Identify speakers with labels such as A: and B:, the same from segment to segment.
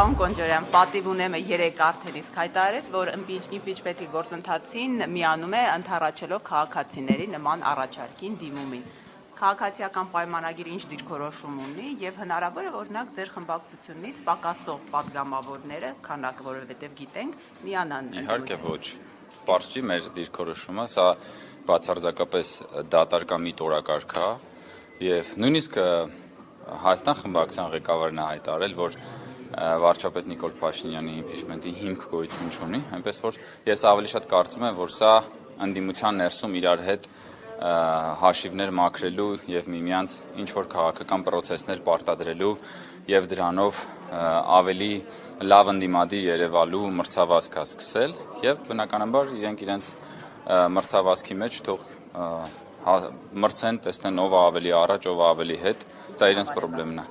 A: Պարոն Կոնջարյան, պատիվ ունեմը 3 արդեն իսկ հայտարարեց, որ իմպիչմենտի գործընթացին միանում է ընդառաջելով քաղաքացիների նման առաջարկին դիմումին։ Քաղաքացիական պայմանագիրը ինչ դիրքորոշում ունի եւ հնարավոր է օրինակ ձեր խմբակցությունից պակասող падգամավորները, քանակ որովհետեւ գիտենք, միանան։
B: Իհարկե ոչ։ Պարզ չի մեր դիրքորոշումը, սա բացարձակապես դատարկամիտ օրակարգ է եւ նույնիսկ Հայաստան խմբակցության ղեկավարն է հայտարարել, որ վարչապետ Նիկոլ Փաշինյանի իմպիչմենտի հիմք գոյություն չունի, այնպես որ ես ավելի շատ կարծում եմ, որ սա ընդդիմության ներսում իրար հետ հաշիվներ մաքրելու եւ միմյանց ինչ որ քաղաքական պրոցեսներ պարտադրելու եւ դրանով ավելի լավ ընդդիմադիր երևալու մրցավազք է սկսել եւ բնականաբար իրենց մրցավազքի մեջ թող մրցեն, տեսնեն ով ավելի առաջ, ով ավելի հետ, դա իրենց խնդիրն է։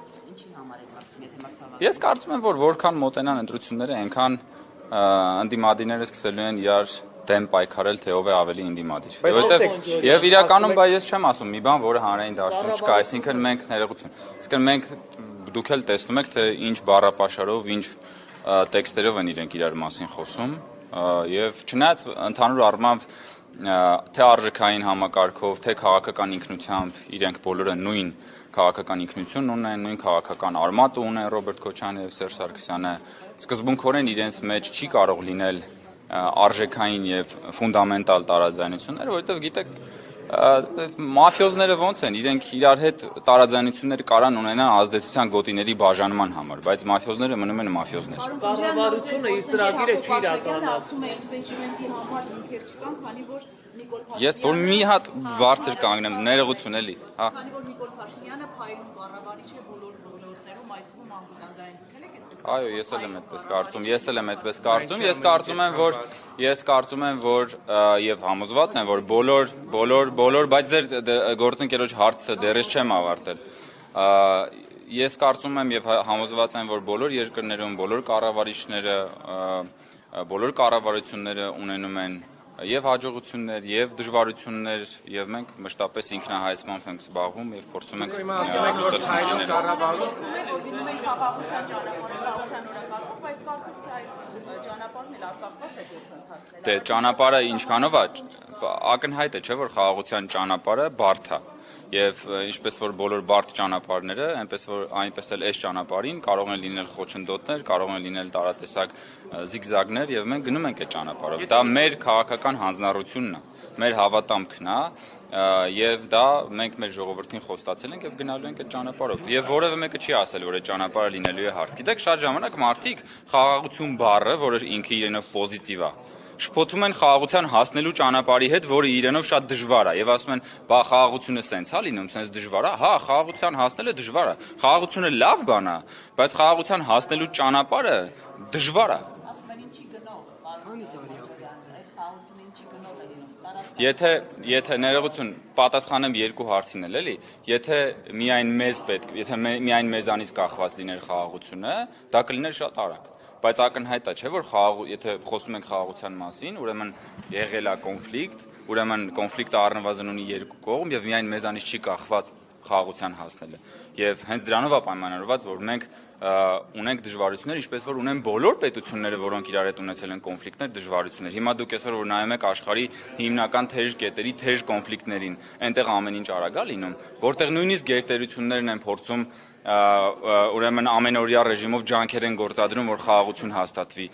B: Ես կարծում եմ, որ որքան մոտենան ընտրությունները, այնքան ընդդիմադիրները սկսելու են իրար դեմ պայքարել, թե ով է ավելի ընդդիմադիր։ Որովհետև եւ իրականում ես չեմ ասում մի բան, որը հանրային դաշտում չկա, այսինքն մենք ներողություն։ Իսկն մենք դուք էլ տեսնում եք, թե ինչ բառապաշարով, ինչ տեքստերով են իրենք իրար մասին խոսում, եւ չնայած ընդհանուր առմամբ թե արժեքային համակարգով, թե քաղաքական ինքնությամբ իրենք բոլորը նույն քաղաքական ինքնություն ունեն, նույն քաղաքական արմատ ունեն Ռոբերտ Քոչարյանը եւ Սերժ Սարգսյանը, սկզբունքորեն իրենց մեջ չի կարող լինել արժեքային եւ ֆունդամենտալ տարաձայնություններ, որովհետեւ գիտեք մաֆիոզները ոնց են, իրենք իրար հետ տարաձայնություններ կարան ունենան ազդեցության գոտիների բաժանման համար, բայց մաֆիոզները մնում են մաֆիոզներ։
C: Կառավարությունը իր ծրագիրը չի իրականացնում։
A: Ասում է իմպիչմենտի համար ինքեր չկան, քանի որ Նիկոլ Փաշինյանը
B: Ես որ մի հատ բարձր կանգնեմ, ներողություն էլի, հա։
A: Քանի որ Նիկոլ Փաշինյանը փայլուն կառավարիչ է բոլոր ոլորտներում, այդ թվում անվտանգային դուք եք այդպես։
B: Այո, ես էլ եմ այդպես կարծում, ես կարծում եմ, որ եւ համոզված եմ, որ բոլոր, բայց ձեր գործընկերոջ հարցը դեռ չեմ ավարտել։ Ես կարծում եմ եւ համոզված եմ, որ բոլոր երկրներում բոլոր կառավարիչները, բոլոր կառավարությունները ունենում են եւ հաջողություններ, եւ դժվարություններ, եւ մենք մշտապես ինքնահայացմամբ ենք զբաղվում եւ փորձում ենք Դե ճանապարհը ինչքանով է, ակնհայտ է, չէ՞ որ խաղաղության ճանապարհը բարդ է։ Եվ ինչպես որ բոլոր բարդ ճանապարհները, այնպես էլ այս ճանապարհին կարող են լինել խոչընդոտներ, կարող են լինել տարատեսակ զիգզագներ եւ մենք գնում ենք այդ ճանապարհով։ Դա մեր քաղաքական հանձնառությունն է, մեր հավատամքն է եւ դա մենք մեր ժողովրդին խոստացել ենք եւ գնալու ենք այդ ճանապարհով։ Եվ որևէ մեկը չի ասել, որ այդ ճանապարհը լինելու է հարթ։ Գիտեք, շատ ժամանակ մարդիկ խաղաղություն բառը, որը ինքը իրենով պոզիտիվ է, շփոթում են խաղաղության հասնելու ճանապարհի հետ, որը իրենով շատ դժվար է, եւ ասում են, բա խաղաղությունը սենց է լինում, սենց դժվար է։ Հա, խաղաղության հասնելը դժվար է։ Խաղաղությունը լավ բան է, բայց խաղաղության հասնելու ճանապարհը դժվար է։
A: Ասում են ինչի գնով, այս խաղաղությունը ինչի գնով է լինում։
B: Եթե ներողություն պատասխանեմ երկու հարցին էլ էլի, եթե միայն մեզանից կախված լիներ խաղաղությունը, դա կլիներ շատ արագ։ Բայց ակնհայտ է, չէ՞ որ եթե խոսում ենք խաղաղության մասին, ուրեմն եղել է կոնֆլիկտ, ուրեմն կոնֆլիկտը առնվազն ունի երկու կողմ եւ միայն մեզանից չի կախված խաղաղության հասնելը։ Եվ հենց դրանով է պայմանավորված, որ մենք ունենք դժվարություններ, ինչպես որ ունեն բոլոր պետությունները, որոնք իրար հետ ունեցել են կոնֆլիկտներ, դժվարություններ։ Հիմա դուք այսօր որ նայում եք աշխարհի հիմնական թեժ կետերի, թեժ կոնֆլիկտներին, այնտեղ ամեն ինչ արագ է լինում, որտեղ նույնիսկ գերտերություններն են փորձում ուրեմն ամենօրյա ռեժիմով ջանքեր են գործադրում, որ խաղաղություն հաստատվի։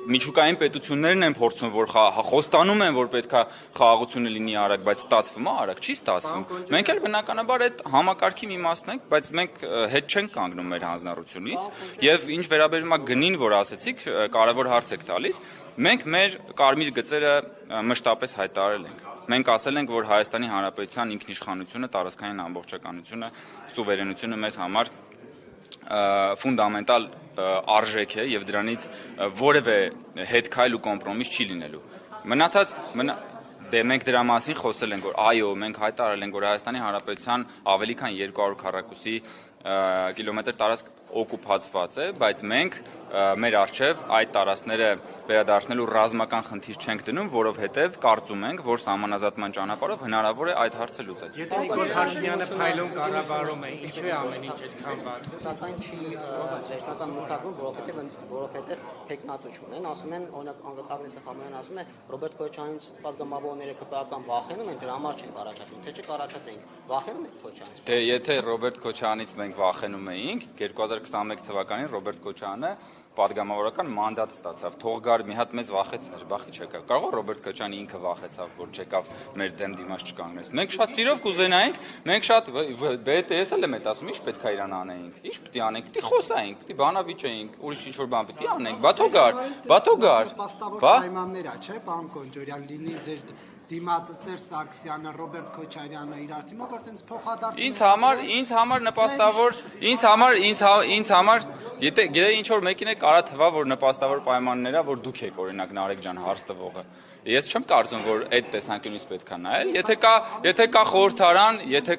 B: Միջուկային պետություններն են փորձում, որ խոստանում են, որ պետքա խաղաղությունը լինի արագ, բայց ստացվում է արագ, չի ստացվում։ Մենք էլ բնականաբար այդ համակարգի մի մասն ենք, բայց մենք հետ չենք կանգնում մեր հանձնառությունից, եւ ինչ վերաբերում է գնին, որ ասեցիք, կարևոր հարց եք տալիս, մենք մեր կարմիր գծերը մշտապես հայտարարել ենք։ Մենք ասել ենք, որ Հայաստանի Հանրապետության ինքնիշխանությունը, տարածքային ամբողջականությունը, սուվերենությունը մեզ համար ֆունդամենտալ արժեք է եւ դրանից որևէ հետքայլ ու կոմպրոմիս չի լինելու։ Մնացած դե մենք դրա մասին խոսել ենք, որ այո, մենք հայտարարել ենք, որ Հայաստանի Հանրապետության ավելի քան 200 քառակուսի կիլոմետր տարածք օկուպացված է, բայց մենք մեր առջև այդ տարածքները վերադարձնելու ռազմական խնդիր չենք դնում, որովհետև կարծում ենք, որ սահմանազատման ճանապարհով հնարավոր է այդ հարցը լուծել։
C: Եթե Նիկոլ Փաշինյանը փայլուն կառավարում է, ինչու է ամեն ինչ այսքան վատ։
D: Սակայն չի վերջնական մուտքագրում, որովհետև տեխնացու չունեն, ասում են, օրինակ Ագնես Խաչատրյանն ասում է, Ռոբերտ Քոչարյանից պատգամավորները ԿՊԱ-կան վախենում են, դրա համար չեն առաջադրում, թե չկառաջադրենք, վախենում եք Քոչարյանից։
B: Դե եթե Ռոբերտ Քոչարյանից մենք վախենում էինք, 2021 թվականին Ռոբերտ Քոչարյանը պատգամավորական մանդատ ստացավ, թող գար մի հատ մեզ վախեցներ, բախի չեկավ։ Կարող է Ռոբերտ Քոչարյանը ինքը վախեցավ, որ չեկավ մեր դեմ դիմաց չկանգնեց։ Մենք շատ սիրով կուզենայինք, մենք շատ BTS-ը եմ ասում, ինչ պետք է իրան անեինք։ Ինչ պետք է անենք, պետք է խոսայինք, պետք է բանավիճեինք, ուրիշ ինչ-որ բան պետք է անենք։ Բաթո գար։
E: Պայմաններ է, չէ՞, պարոն Կոնջորյան, լինի ձեր դիմացը Սերժ Սարգսյանը, Ռոբերտ Քոչարյանը իրար դիմով, որ տենց փոխադարձ։
B: Ինձ համար նպաստավոր, ինձ համար, եթե ինչ որ մեկին է կարա թվա, որ նպաստավոր պայմաններ է, որ դուք եք օրինակ Նարեկ ջան հարց տվողը։ Ես չեմ կարծում, որ այդ տեսանկյունից պետք է նայել, եթե կա խորհրդարան, եթե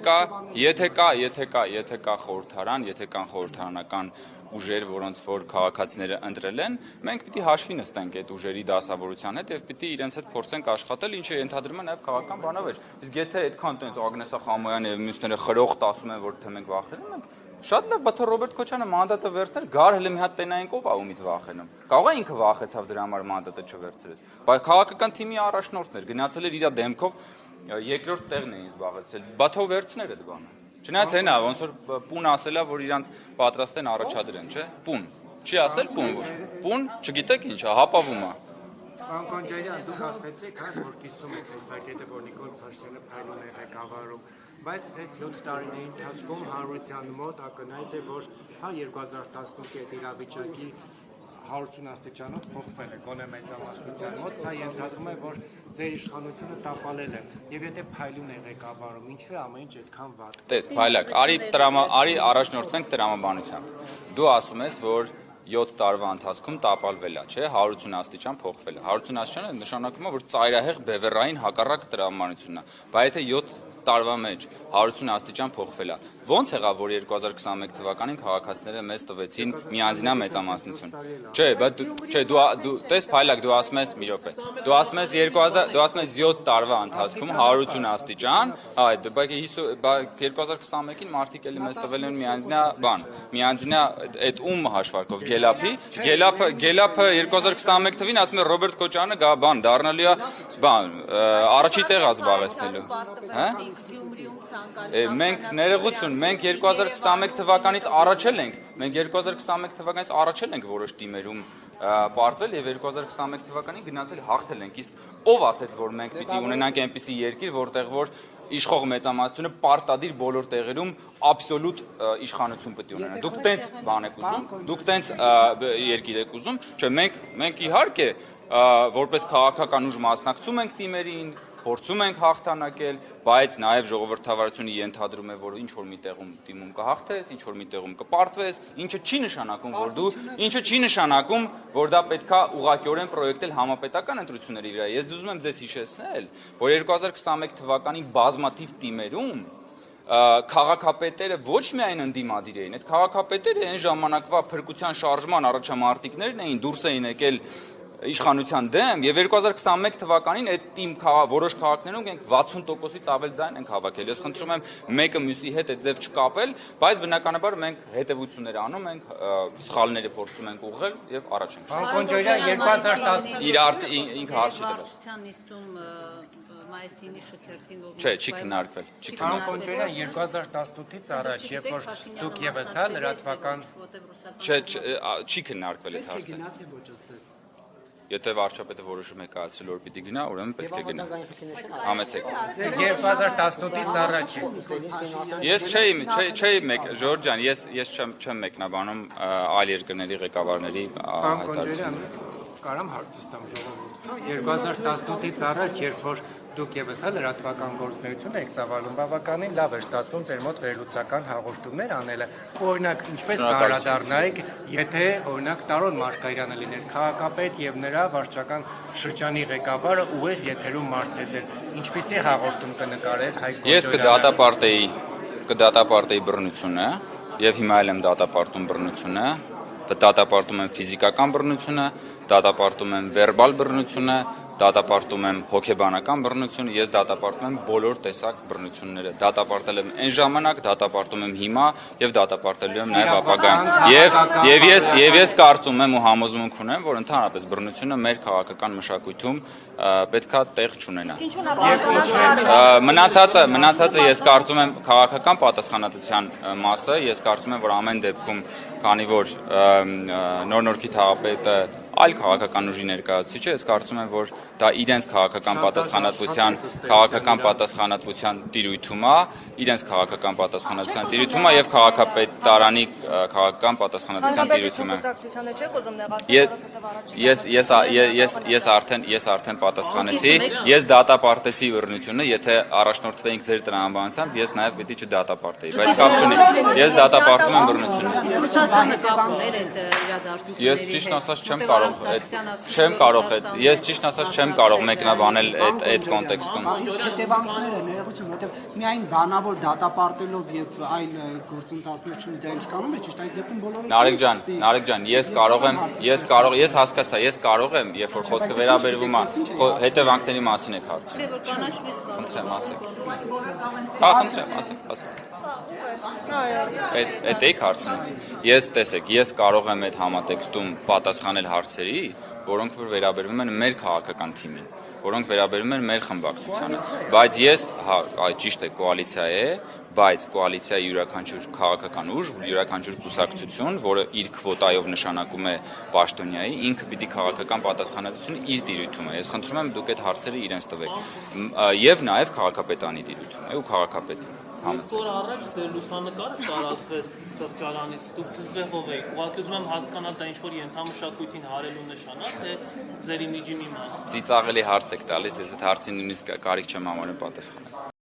B: կա խորհրդարան, եթե կան խորհրդարանական ուժեր, որոնց որ քաղաքացիները ընտրել են, մենք պիտի հաշվի նստենք այդ ուժերի դասավորության հետ եւ պիտի իրենց հետ փորձենք աշխատել, ինչը ենթադրում է նաեւ քաղաքական բանավեճ։ Իսկ եթե այդքան տենց Ագնես Խաչատրյանը եւ մյուսները խրոխտ ասում են, որ թե մենք վախենում ենք, շատ լավ, բայց Ռոբերտ Քոչարյանը մանդատը վերցներ, գար հələ մի հատ տենային ով ա ումից վախենում։ Կարող է ինքը վախեցավ դրա համար մանդատը չվերցրեց։ Բայց քաղաքական թիմի առաջնորդներ գնացել էր իր դեմքով երկրորդ տեղն էին զբաղեցրել։ Բաթո վերցներ այդ բանը։ Չնայած հենա, ոնց որ պուն ասելա, որ իրանց պատրաստ են առաջադրեն, չէ՞։ Պուն։ Չի ասել պուն ոչ։ Պուն, չգիտեք ինչ է, հապավում է։
C: Պարոն Կոնջարյան, դուք ասացիք, որ կիսում եք տեսակետը, որ Նիկոլ Փաշինյանը փայլուն է ղեկավարում, բայց այս 7 տարիների ընթացքում հանրության մոտ ակնհայտ է, որ 2018-ի այդ իրավիճակի 180 աստիճանով փոխվել է գոնե մեծամասնության մոտ, սա ենթադրում է, որ ձեր իշխանությունը տապալել է, եւ եթե փայլուն է ղեկավարում, ինչու է ամեն ինչ այդքան վատ։
B: Տես, փայլակ, արի առաջնորդվենք տրամաբանությամբ։ Դու ասում ես, որ 7 տարվա ընթացքում տապալվել է, չէ, 180 աստիճան փոխվել է։ 180 աստիճանը նշանակում է, որ ծայրահեղ բևեռային հակառակ տրամաբանությունն է։ Բայց եթե 7 տարվա մեջ 180 աստիճան փոխվել է։ Ոնց եղավ, որ 2021 թվականին քաղաքացիները մեզ տվեցին միանձնյա մեծամասնություն։ Չէ, բայց չէ, դու տես փայլակ, դու ասում ես մի րոպե։ Դու ասում ես 7 տարվա ընթացքում 180 աստիճան, այդ բայց 2021-ին մարդիկ էլի մեզ տվել են միանձնյա բան։ Միանձնյա այդ ում հաշվարկով Գելափի 2021 թվին ասում է Ռոբերտ Քոչարյանը գա բան դառնալու է բան առաջի տեղ զբաղեցնելու։ Հա? Մենք ներողություն, մենք 2021 թվականից առաջել ենք, որոշ թիմերում պարտվել եւ 2021 թվականին գնացել հաղթել ենք, իսկ ով ասեց, որ մենք պիտի ունենանք այնպիսի երկիր, որտեղ որ իշխող մեծամասնությունը պարտադիր բոլոր տեղերում աբսոլյուտ իշխանություն պետք է ունենա։ Դուք տենց բան եք ուզում, դուք տենց երկիր եք ուզում, չէ, մենք իհարկե որպես քաղաքական ուժ մասնակցում ենք թիմերին, փորձում ենք հաղթանակել, բայց նաև ժողովրդավարությունը ենթադրում է, որ ինչ որ մի տեղում դիմում կհաղթես, ինչ որ մի տեղում կպարտվես, ինչը չի նշանակում, որ դա պետքա ուղղակիորեն պրոյեկտել համապետական ընտրությունների վրա։ Ես ուզում եմ ձեզ հիշեցնել, որ 2021 թվականի բազմաթիվ թիմերում քաղաքապետերը ոչ միայն ընդդիմադիր էին, այդ քաղաքապետերը այն ժամանակվա փրկության շարժման առաջամարտիկներն էին, դուրս էին եկել իշխանության դեմ եւ 2021 թվականին այդ թիմ որոշ քաղաքներում ենք 60%-ից ավել ձայն ենք հավաքել։ Ես խնդրում եմ մեկը մյուսի հետ այդ ձև չկապել, բայց բնականաբար մենք հետևություններ անում ենք, սխալները փորձում ենք ուղղել եւ առաջ ենք։
C: Պարոն Կոնջարյան, 2010
B: իր ինքը հարց չի տվել։
F: նիստում մայիսի շրջերտին
B: Չէ, չի քննարկվել։
C: Պարոն Կոնջարյան, 2018-ից առաջ, երբ որ դուք եւս լրատվական
B: Չէ, չի քննարկվել այդ հարցը։ Եթե վարչապետը որոշում է կայացրել, որ պիտի գնա, ուրեմն պետք է գնա։ Համեցեք։
C: 2018-ից առաջ
B: Ես Ժորժ ջան, ես չեմ մեկնաբանում այլ երկրների ղեկավարների հայտարարությունները։
C: Կարամ հարցը տամ ժողովուրդ։ 2018-ից առաջ, երբ որ դուք եւս լրատվական գործունեություն եք ծավալում, բավականին լավ էր ստացվում ձեր մոտ վերլուծական հաղորդումներ անելը։ Օրինակ, ինչպես կհարադառնայիք, եթե օրինակ Տարոն Մարգարյանը լիներ քաղաքապետ եւ նրա վարչական շրջանի ղեկավարը ուղիղ եթերում մարցեց էր, ինչպիսի հաղորդում կնկարեր Հայկ Կոնջարյանը։
B: Ես կդատապարտեի բռնությունը եւ հիմա էլ եմ դատապարտում բռնությունը, դատապարտում եմ ֆիզիկական բռնությունը, դատապարտում եմ վերբալ բռնությունը, դատապարտում եմ հոգեբանական բռնությունը, ես դատապարտում եմ բոլոր տեսակ բռնությունները։ Դատապարտել եմ այն ժամանակ, դատապարտում եմ հիմա եւ դատապարտելու եմ նաեւ ապագայում։ Եվ ես կարծում եմ ու համոզմունք ունեմ, որ ընդհանրապես բռնությունը մեր քաղաքական մշակույթում պետքա տեղ չունենա։ Մնացածը ես կարծում եմ քաղաքական պատասխանատվության մասը, ես կարծում եմ, որ ամեն դեպքում, քանի որ նոր-նորքի թաղապետը այլ քաղաքական ուժի ներկայացուցիչ է, ես կարծում եմ, որ դա իրենց քաղաքական պատասխանատվության տիրույթում է, իրենց քաղաքական պատասխանատվության տիրույթում է եւ քաղաքապետարանի քաղաքական պատասխանատվության տիրույթում է։ Ես արդեն պատասխանեցի, ես դատապարտեցի բռնությունը, եթե առաջնորդվեինք ձեր տրամաբանությամբ, ես նաեւ պիտի չդատապարտեի, բայց կապ չունի։ Ես դատապարտում եմ բռնությունը։
F: Ռուսաստանը կապ ուներ այդ իրադարձությունների հետ։
B: Ես ճիշտ ասած չեմ կարող մեկնաբանել այդ կոնտեքստում։
E: Իսկ հետևանքները ներողություն, որտեղ միայն բանավոր դատապարտելով եւ այլ գործընթացներ չունի դա ինչ կանոն է, ճիշտ այդ դեպքում բոլորը։
B: Նարեկ ջան, ես հասկացա, ես կարող եմ, երբ որ խոսքը վերաբերվում է հետևանքների մասին եք հարցնում։ Խնդրեմ, ասեք։ Խնդրեմ, ասեք։ Այդ եք հարցնում։ Տեսեք, ես կարող եմ այդ համատեքստում պատասխանել հարցերի, որոնք որ վերաբերվում են մեր քաղաքական թիմին, որոնք վերաբերում են մեր խմբակցությանը, բայց ես, ճիշտ է, կոալիցիա է, բայց կոալիցիայի յուրաքանչյուր քաղաքական ուժ, յուրաքանչյուր կուսակցություն, որը իր քվոտայով նշանակում է պաշտոնյայի, ինքը պիտի քաղաքական պատասխանատվությունը իր տիրույթում է։ Ես խնդրում եմ դուք այդ հարցերը իրենց տվեք։ Եվ նաև քաղաքապետանի տիրույթում է ու քաղաքապետի։
G: Որ առաջ ձեր լուսանկարը տարածվեց սոցիալանից, դուք դժվերով եք, ուղղակի ուզում եմ հասկանալ դա ինչ-որ ենթամշակույթին հարելու նշան է, թե ձեր իմիջի մի մաս։
B: Ծիծաղելի հարց եք տալիս, ես այդ հարցին նույնիսկ կարիք չեմ համարում պատասխանել։